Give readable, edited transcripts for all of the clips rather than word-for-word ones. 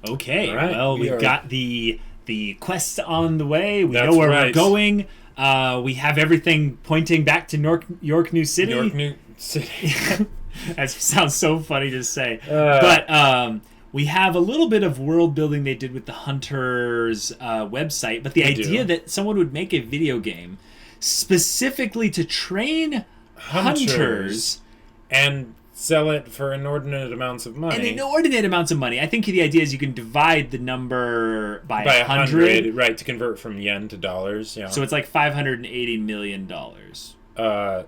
Okay, right, well, we've got the quest on the way. We know where we're going. We have everything pointing back to Yorknew City. Yorknew City. That sounds so funny to say. But we have a little bit of world building they did with the Hunters website. But the idea that someone would make a video game specifically to train hunters and sell it for inordinate amounts of money. And inordinate amounts of money. I think the idea is you can divide the number by 100. Right, to convert from yen to dollars. Yeah. So it's like $580 million. Or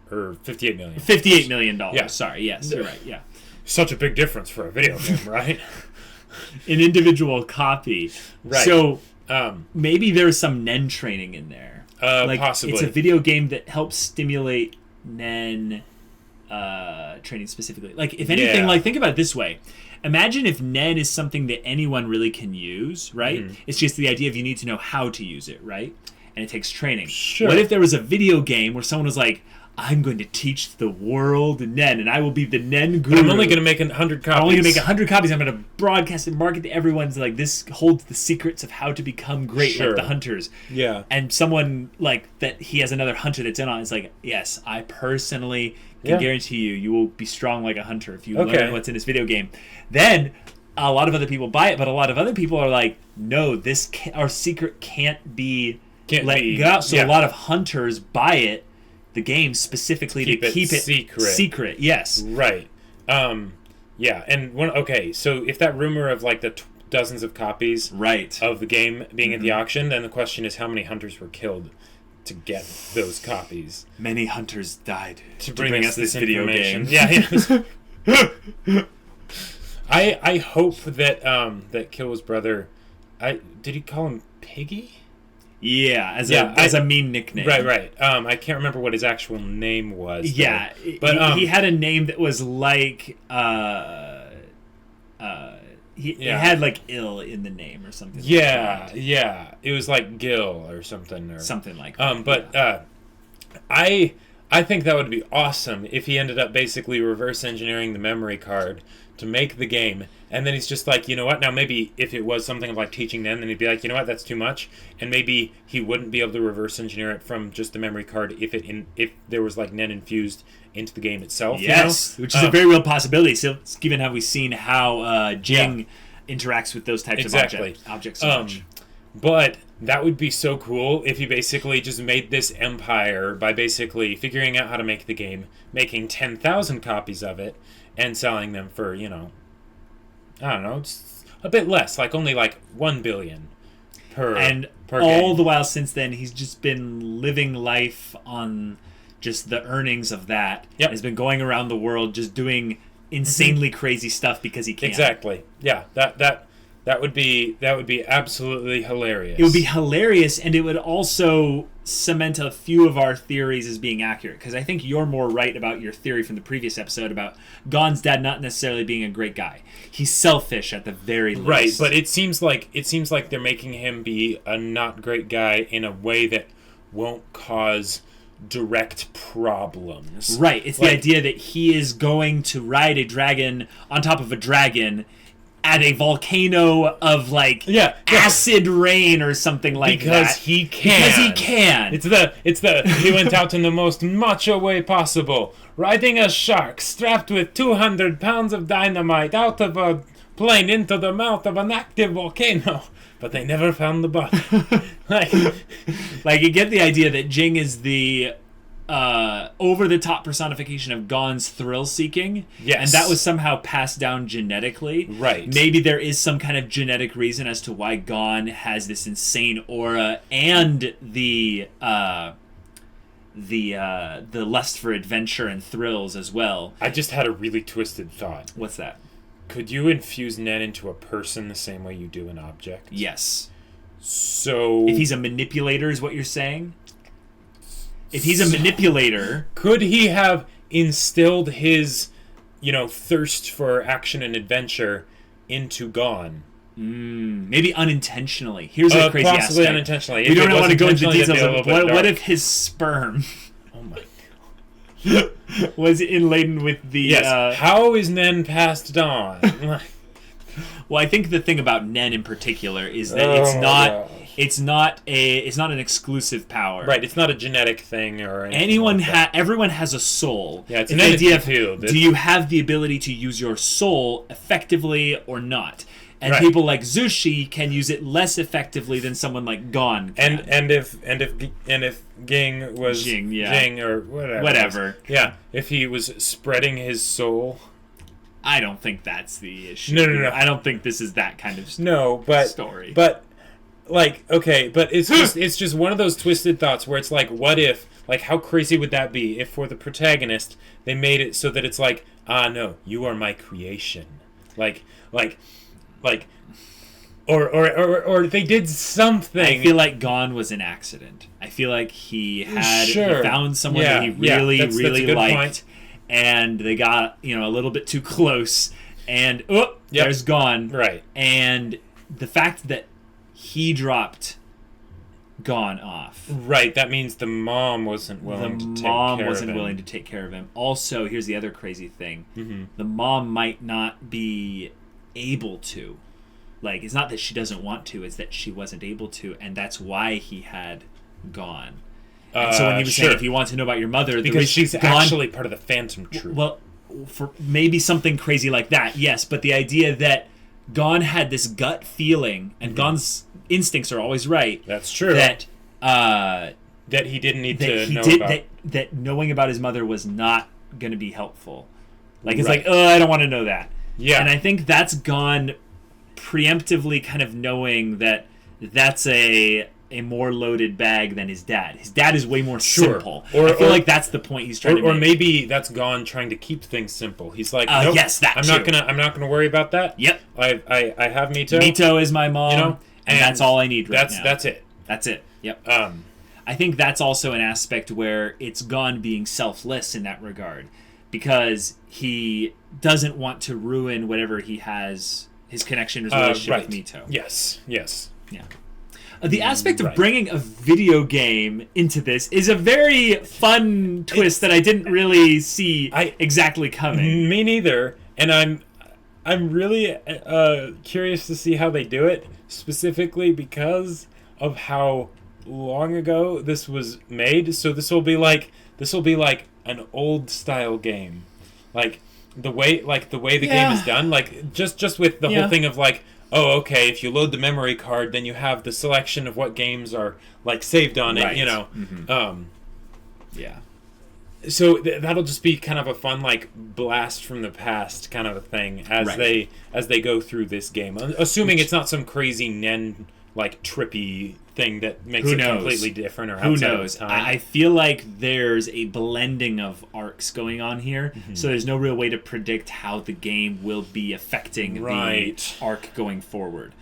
$58 million. $58 million. Yeah. Sorry, yes, you're right, yeah. Such a big difference for a video game, right? An individual copy. Right. So maybe there's some Nen training in there. Possibly. It's a video game that helps stimulate Nen training specifically. Like, if anything, like, think about it this way. Imagine if Nen is something that anyone really can use, right? Mm. It's just the idea of you need to know how to use it, right? And it takes training. Sure. What if there was a video game where someone was like, I'm going to teach the world Nen, and I will be the Nen guru. But I'm only going to make 100 copies. I'm only going to make 100 copies. I'm going to broadcast and market to everyone. Like, this holds the secrets of how to become great, like the Hunters. Yeah. And someone, like, that he has another Hunter that's in on is like, yes, I personally can guarantee you will be strong like a Hunter if you learn what's in this video game. Then a lot of other people buy it, but a lot of other people are like, no, our secret can't be let go. So a lot of Hunters buy it, the game, specifically to keep it secret. Yes. Right. Yeah. And so if that rumor of like the dozens of copies of the game being at the auction, then the question is how many Hunters were killed to get those copies. Many Hunters died to bring us this video game. Yeah. I hope that that Killua's brother, did he call him Piggy? Yeah, as a mean nickname. Right. I can't remember what his actual name was. Yeah, but he had a name that was like he had like ill in the name or something. Yeah, like that. Yeah. It was like Gil or something like that. But I think that would be awesome if he ended up basically reverse engineering the memory card to make the game, and then he's just like, you know what, now maybe if it was something of like teaching Nen, then he'd be like, you know what, that's too much, and maybe he wouldn't be able to reverse engineer it from just the memory card if there was like Nen infused into the game itself. Yes, which is a very real possibility. So given how we've seen how Ging interacts with those types of objects so much. But that would be so cool if he basically just made this empire by basically figuring out how to make the game, making 10,000 copies of it, and selling them for, I don't know, just a bit less, like only like 1 billion per game. All the while since then, he's just been living life on just the earnings of that. Yep. He's been going around the world just doing insanely crazy stuff because he can. Exactly. Yeah, that would be absolutely hilarious. It would be hilarious, and it would also cement a few of our theories as being accurate, because I think you're more right about your theory from the previous episode about Gon's dad not necessarily being a great guy. He's selfish at the very least. Right, but it seems like they're making him be a not great guy in a way that won't cause direct problems. Right, it's the idea that he is going to ride a dragon on top of a dragon at a volcano of acid rain or something like that. Because he can. It's the he went out in the most macho way possible, riding a shark strapped with 200 pounds of dynamite out of a plane into the mouth of an active volcano. But they never found the body. Like, you get the idea that Ging is the over-the-top personification of Gon's thrill-seeking. Yes. And that was somehow passed down genetically. Right. Maybe there is some kind of genetic reason as to why Gon has this insane aura and the lust for adventure and thrills as well. I just had a really twisted thought. What's that? Could you infuse Nen into a person the same way you do an object? Yes. So if he's a manipulator is what you're saying? If he's a manipulator, could he have instilled his, thirst for action and adventure into Gon? Maybe unintentionally. Here's a crazy aspect. Possibly unintentionally. We don't want to go into the details of what if his sperm oh my God. was inladen with the... Yes. How is Nen passed on? Well, I think the thing about Nen in particular is that it's not an exclusive power. Right, it's not a genetic thing or anything. Everyone has a soul. Yeah, it's an idea of do you have the ability to use your soul effectively or not? And people like Zushi can use it less effectively than someone like Gon can. And if Ging was Ging or whatever. Yeah, if he was spreading his soul. I don't think that's the issue. No. I don't think this is that kind of story. But like, okay, but it's just one of those twisted thoughts where it's like, what if, like, how crazy would that be if for the protagonist they made it so that it's like, no, you are my creation, like, or they did something. I feel like Gon was an accident. I feel like he found someone that he really liked. Point. And they got, a little bit too close, and there's Gon. Right. And the fact that he dropped Gon off. Right, that means the mom wasn't willing to take care of him. The mom wasn't willing to take care of him. Also, here's the other crazy thing. Mm-hmm. The mom might not be able to. Like, it's not that she doesn't want to, it's that she wasn't able to, and that's why he had Gon. And so when he was saying, if you want to know about your mother... Because she's actually part of the Phantom Troop. Well, for maybe something crazy like that, yes. But the idea that Gon had this gut feeling, and Gon's instincts are always right. That's true. That he didn't need to know about... That knowing about his mother was not going to be helpful. Like, it's like, I don't want to know that. Yeah. And I think that's Gon preemptively kind of knowing that that's a more loaded bag than his dad. His dad is way more simple. I feel like that's the point he's trying to make. Or maybe that's Gon trying to keep things simple. He's like, nope, yes, I'm not gonna worry about that. Yep. I have Mito. Mito is my mom, and that's all I need now. That's it. That's it. Yep. I think that's also an aspect where it's Gon being selfless in that regard, because he doesn't want to ruin whatever he has, his connection, his relationship with Mito. Yes. Yeah. The aspect of bringing a video game into this is a very fun twist that I didn't really see exactly coming. Me neither, and I'm really curious to see how they do it, specifically because of how long ago this was made. So this will be like an old style game, like the way the game is done, like just with the whole thing of like, oh, okay, if you load the memory card, then you have the selection of what games are, like, saved on it, Mm-hmm. So that'll just be kind of a fun, like, blast from the past kind of a thing as they go through this game. Assuming it's not some crazy Nen, like, trippy thing that makes it completely different or outside of its time. I feel like there's a blending of arcs going on here, so there's no real way to predict how the game will be affecting the arc going forward,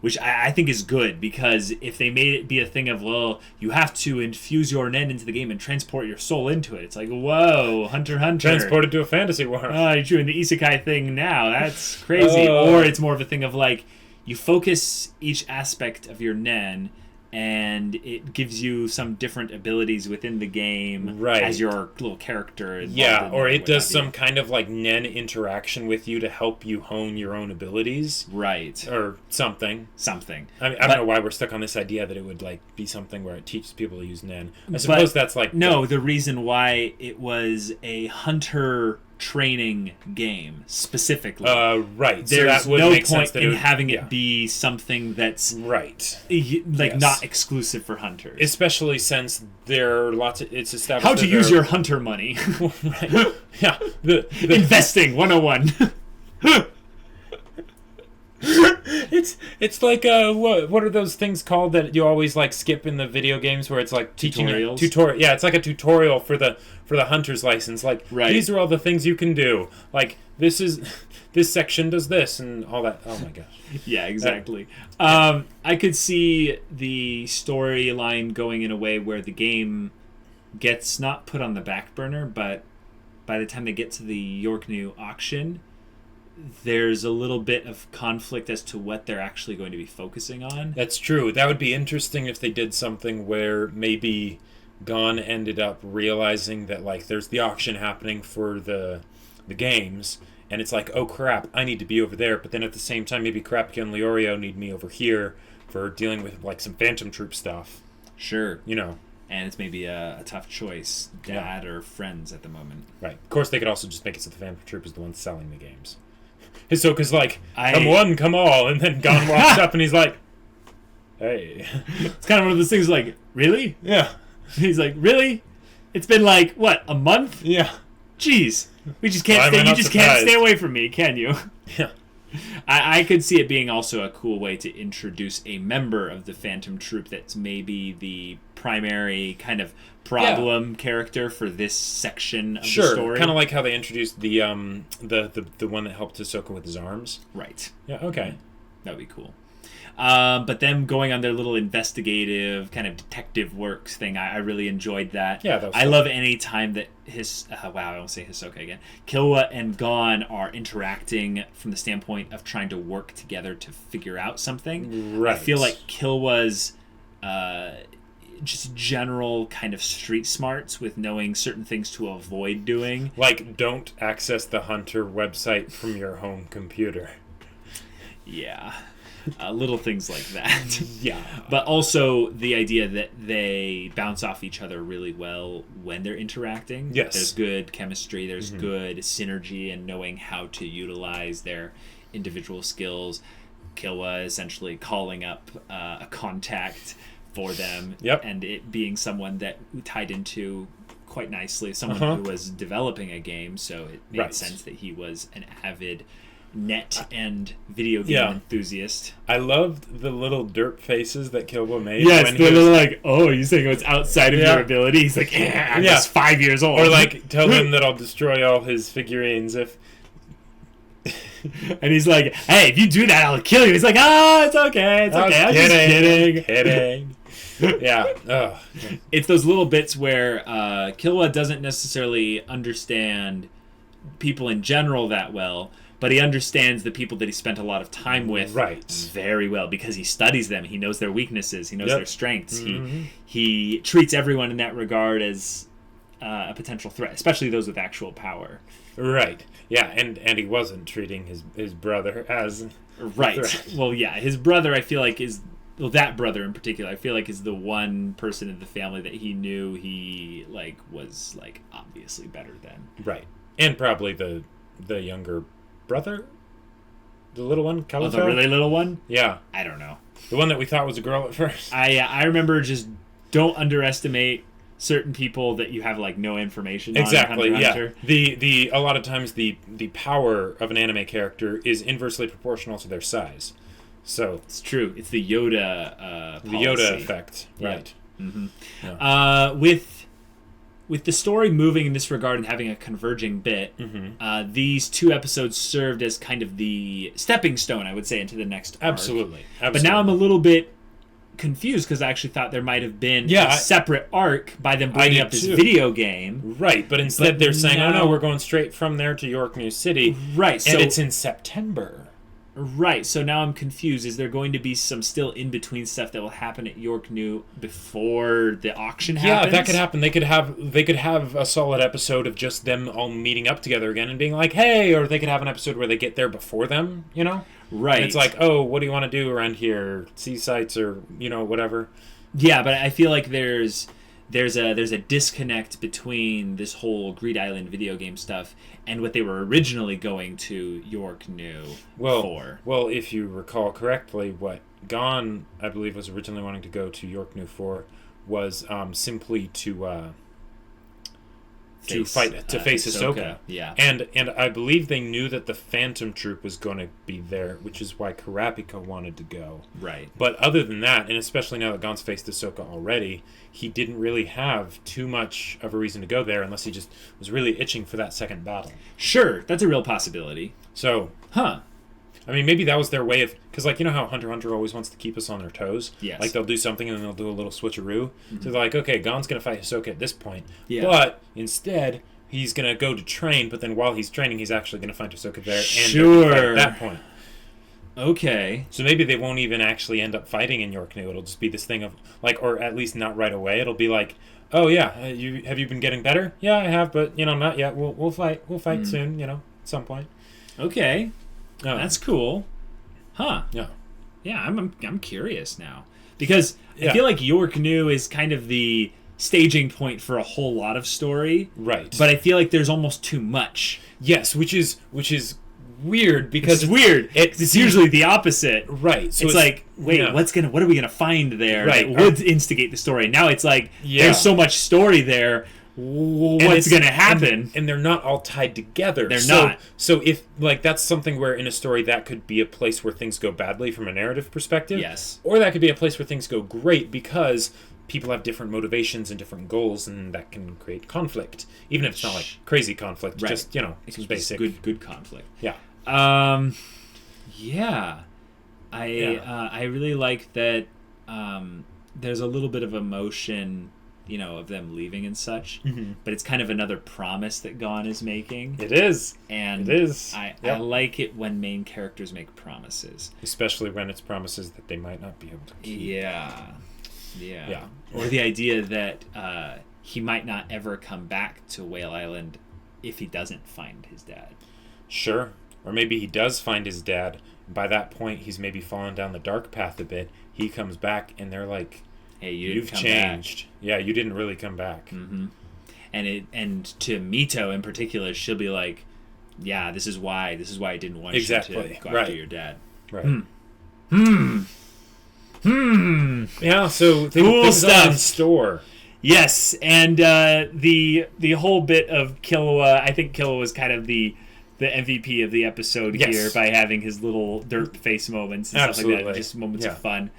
which I think is good, because if they made it be a thing of, well, you have to infuse your Nen into the game and transport your soul into it, it's like, whoa, HunterxHunter. Transported to a fantasy world. Oh, you're doing the isekai thing now, that's crazy. Or it's more of a thing of, like, you focus each aspect of your Nen, and it gives you some different abilities within the game as your little character. Yeah, or it does some kind of like Nen interaction with you to help you hone your own abilities. Right. Or something. I mean, I don't know why we're stuck on this idea that it would like be something where it teaches people to use Nen. I suppose that's like... No, the reason why it was a hunter training game specifically. Right. There's so that would no make point sense in having it be something that's not exclusive for hunters. Especially since there are lots of... It's established how to use your hunter money. Right. Yeah. The Investing 101. It's like what are those things called that you always like skip in the video games where it's like teaching tutorials? Yeah, it's like a tutorial for the hunter's license. Like these are all the things you can do. Like this section does this and all that. Oh my gosh. Yeah, exactly. I could see the storyline going in a way where the game gets not put on the back burner, but by the time they get to the Yorknew auction, there's a little bit of conflict as to what they're actually going to be focusing on. That's true. That would be interesting if they did something where maybe Gon ended up realizing that like there's the auction happening for the games, and it's like, oh crap, I need to be over there. But then at the same time, maybe Kurapika and Leorio need me over here for dealing with like some Phantom Troop stuff. Sure. You know. And it's maybe a tough choice, dad or friends at the moment. Right. Of course, they could also just make it so the Phantom Troop is the one selling the games. Hisoka's like, come one, come all, and then Gon walks up and he's like, hey. It's kind of one of those things like, really? Yeah. He's like, really? It's been like, what, a month? Yeah. Jeez. We just can't stay. You just can't stay away from me, can you? Yeah. I could see it being also a cool way to introduce a member of the Phantom Troop that's maybe the primary kind of problem character for this section of the story. Sure, kind of like how they introduced the one that helped Hisoka with his arms. Right. Yeah, okay. That would be cool. But them going on their little investigative kind of detective works thing, I really enjoyed that. Yeah, that was I love any time that I won't say Hisoka again. Killua and Gon are interacting from the standpoint of trying to work together to figure out something. Right. I feel like Killua's just general kind of street smarts with knowing certain things to avoid doing. Like, don't access the Hunter website from your home computer. Yeah. Little things like that. Yeah. But also the idea that they bounce off each other really well when they're interacting. Yes. There's good chemistry, there's good synergy and knowing how to utilize their individual skills. Killua essentially calling up a contact for them. Yep. And it being someone that tied into quite nicely, someone who was developing a game, so it made sense that he was an avid net and video game enthusiast. I loved the little derp faces that Killua made. Yes, when they're like, oh, you're saying it's outside of your ability? He's like, I'm just 5 years old. Or like, tell him that I'll destroy all his figurines if... And he's like, hey, if you do that, I'll kill you. He's like, it's okay, it's okay. I'm just kidding. Yeah. Ugh. It's those little bits where Killua doesn't necessarily understand people in general that well, but he understands the people that he spent a lot of time with very well because he studies them. He knows their weaknesses. He knows their strengths. He treats everyone in that regard as a potential threat, especially those with actual power. Right. Yeah, and he wasn't treating his brother as a threat. Well, yeah, his brother I feel like is... Well, that brother in particular, I feel like is the one person in the family that he knew he was obviously better than. Right. And probably the younger brother? The little one? Oh, the really little one? Yeah. I don't know. The one that we thought was a girl at first? I remember just don't underestimate certain people that you have no information on. Exactly, Hunter. The a lot of times the power of an anime character is inversely proportional to their size. So it's true. It's the Yoda the Yoda effect. Right. Mm-hmm. Yeah. With the story moving in this regard and having a converging bit, these two episodes served as kind of the stepping stone, I would say, into the next arc. Absolutely. But now I'm a little bit confused because I actually thought there might have been a separate arc by them bringing up this video game. Right, but instead they're saying, oh no, we're going straight from there to Yorknew City. Right. And it's in September. Right, so now I'm confused. Is there going to be some still in-between stuff that will happen at Yorknew before the auction happens? Yeah, that could happen. They could have a solid episode of just them all meeting up together again and being like, hey, or they could have an episode where they get there before them, you know? Right. And it's like, oh, what do you want to do around here? See sights or, whatever. Yeah, but I feel like there's a disconnect between this whole Greed Island video game stuff and what they were originally going to Yorknew for. Well, if you recall correctly, what Gon, I believe, was originally wanting to go to Yorknew for was simply to face Hisoka. Yeah. And I believe they knew that the Phantom Troop was going to be there, which is why Kurapika wanted to go. Right. But other than that, and especially now that Gon's faced Hisoka already, he didn't really have too much of a reason to go there unless he just was really itching for that second battle. Sure, that's a real possibility. So, I mean, maybe that was their way of... Because, how HunterxHunter always wants to keep us on their toes? Yes. They'll do something and then they'll do a little switcheroo. So they're like, okay, Gon's going to fight Hisoka at this point. Yeah. But instead, he's going to go to train, but then while he's training, he's actually going to find Hisoka there and fight at that point. Okay. So maybe they won't even actually end up fighting in Yorknew. It'll just be this thing of, or at least not right away. It'll be like, oh, yeah, have you been getting better? Yeah, I have, but, not yet. We'll fight. We'll fight soon, at some point. Okay. That's cool. Huh. Yeah. Yeah, I'm curious now. Because I feel like Yorknew is kind of the staging point for a whole lot of story. Right. But I feel like there's almost too much. Yes, which is weird because it's weird. It's usually the opposite. Right. So it's like, wait, what are we gonna find there that would instigate the story? Now it's like there's so much story there. What's gonna happen? And they're not all tied together. They're not. So if that's something where in a story that could be a place where things go badly from a narrative perspective. Yes. Or that could be a place where things go great because people have different motivations and different goals, and that can create conflict, even if it's not like crazy conflict. Right. Just some basic good conflict. Yeah. I really like that. There's a little bit of emotion, of them leaving and such, but it's kind of another promise that Gon is making. It is, and it is. I like it when main characters make promises, especially when it's promises that they might not be able to keep. Yeah. Or the idea that he might not ever come back to Whale Island if he doesn't find his dad. Sure. Or maybe he does find his dad. By that point, he's maybe fallen down the dark path a bit. He comes back, and they're like, "Hey, you've changed. Back. Yeah, you didn't really come back." Mm-hmm. And to Mito in particular, she'll be like, "Yeah, this is why I didn't want you to go after your dad." Right. Yeah. So cool stuff in store. Yes, and the whole bit of Killua, I think Killua was kind of the MVP of the episode here by having his little dirt face moments and stuff like that, just moments of fun.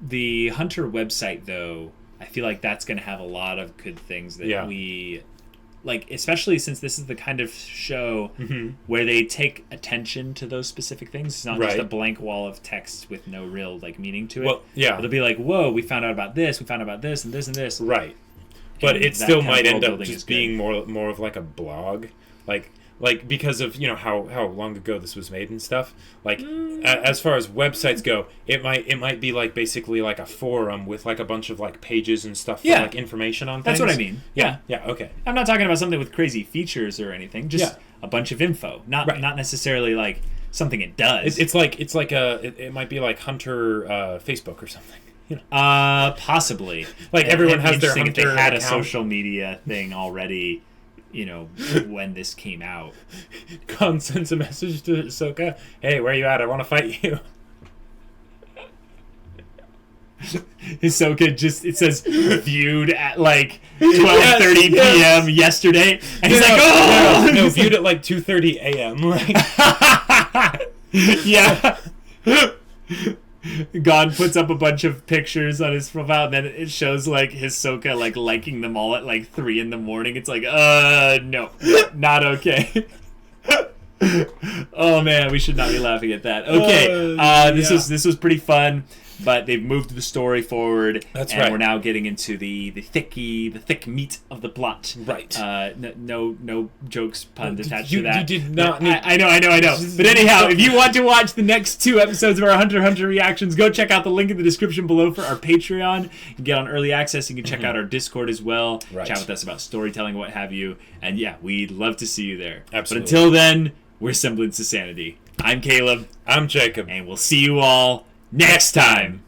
The Hunter website, though, I feel like that's going to have a lot of good things that we like, especially since this is the kind of show where they take attention to those specific things. It's not just a blank wall of text with no real meaning to it. Well, they'll be like, "Whoa, we found out about this. We found out about this and this and this." Right. But it still might end up just being more of like a blog. Like because of how long ago this was made and stuff. Like as far as websites go, it might be like basically like a forum with like a bunch of like pages and stuff for like information on things. That's what I mean. Yeah. Okay. I'm not talking about something with crazy features or anything. Just a bunch of info. Not necessarily like something it does. It might be like Hunter Facebook or something. Possibly. Like everyone has their Hunter if they had account. A social media thing already. When this came out. Gon sends a message to Hisoka. "Hey, where you at? I want to fight you." Hisoka it says viewed at like 12:30 p.m. yesterday. And he's like, "Oh!" No, viewed at like 2:30 a.m. Yeah. Gon puts up a bunch of pictures on his profile, and then it shows like Hisoka liking them all at like 3 a.m. It's like, no, not okay. Oh man, we should not be laughing at that. Okay, this was pretty fun, but they've moved the story forward. That's and right. We're now getting into the thick meat of the plot. Right. No jokes, puns attached to that. You did not. I know. But anyhow, if you want to watch the next 2 episodes of our HunterxHunter reactions, go check out the link in the description below for our Patreon. You can get on early access. You can check out our Discord as well. Right. Chat with us about storytelling, what have you. And yeah, we'd love to see you there. Absolutely. But until then, we're Semblance of Sanity. I'm Caleb. I'm Jacob. And we'll see you all next time.